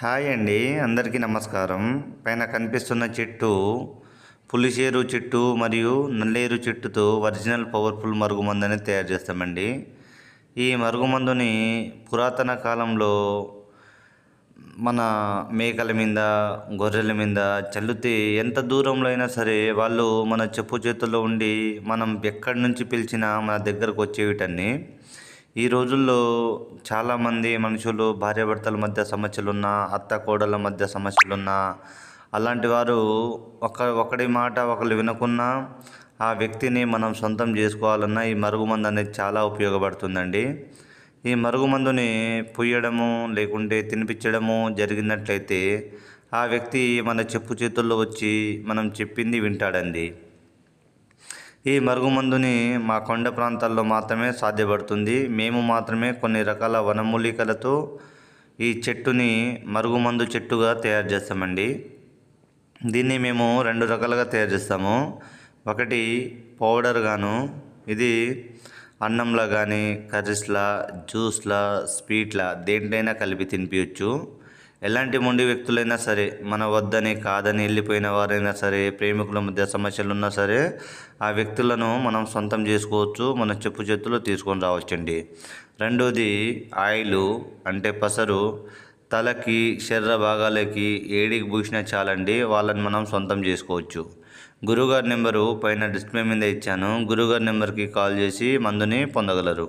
Hi అండి, అందరికీ నమస్కారం. పైన కనిపిస్తున్న చెట్టు పులిచేరు చెట్టు మరియు నల్లేరు చెట్టుతో ఒరిజినల్ పవర్ఫుల్ మరుగుమందుని తయారు చేస్తామండి. ఈ మరుగుమందుని పురాతన కాలంలో మన మేకల మీద, గొర్రెల మీద చల్లితే ఎంత దూరంలో అయినా సరే వాళ్ళు మన చెప్పు చేతుల్లో ఉండి మనం ఎక్కడి నుంచి పిలిచినా మన దగ్గరకు వచ్చేవిటన్ని. ఈ రోజుల్లో చాలామంది మనుషులు భార్యాభర్తల మధ్య సమస్యలున్నా, అత్త కోడళ్ళ మధ్య సమస్యలున్నా, అలాంటి వారు ఒకడి మాట ఒకరు వినకున్నా ఆ వ్యక్తిని మనం సొంతం చేసుకోవాలన్నా ఈ మరుగుమందు అనేది చాలా ఉపయోగపడుతుందండి. ఈ మరుగుమందుని పుయ్యడము లేకుంటే తినిపించడము జరిగినట్లయితే ఆ వ్యక్తి మన చెప్పు చేతుల్లో వచ్చి మనం చెప్పింది వింటాడండి. ఈ మరుగుమందుని మా కొండ ప్రాంతాల్లో మాత్రమే సాధ్యపడుతుంది. మేము మాత్రమే కొన్ని రకాల వనమూలికలతో ఈ చెట్టుని మరుగుమందు చెట్టుగా తయారు చేస్తామండి. దీన్ని మేము 2 రకాలుగా తయారు చేస్తాము. ఒకటి పౌడర్ గాను, ఇది అన్నంలో కానీ, కర్రీస్లా, జ్యూస్లా, స్వీట్లా దేంట్లైనా కలిపి తినిపించచ్చు. ఎలాంటి మొండి వ్యక్తులైనా సరే, మన వద్దని కాదని వెళ్ళిపోయిన వారైనా సరే, ప్రేమికుల మధ్య సమస్యలు ఉన్నా సరే ఆ వ్యక్తులను మనం సొంతం చేసుకోవచ్చు, మన చెప్పు చేతుల్లో తీసుకొని రావచ్చండి. రెండోది ఆయిలు, అంటే పసరు. తలకి, శరీర భాగాలకి ఏడికి పూసినా చాలండి, వాళ్ళని మనం సొంతం చేసుకోవచ్చు. గురువుగారి నెంబరు పైన డిస్ప్లే మీద ఇచ్చాను. గురువుగారి నెంబర్కి కాల్ చేసి మందుని పొందగలరు.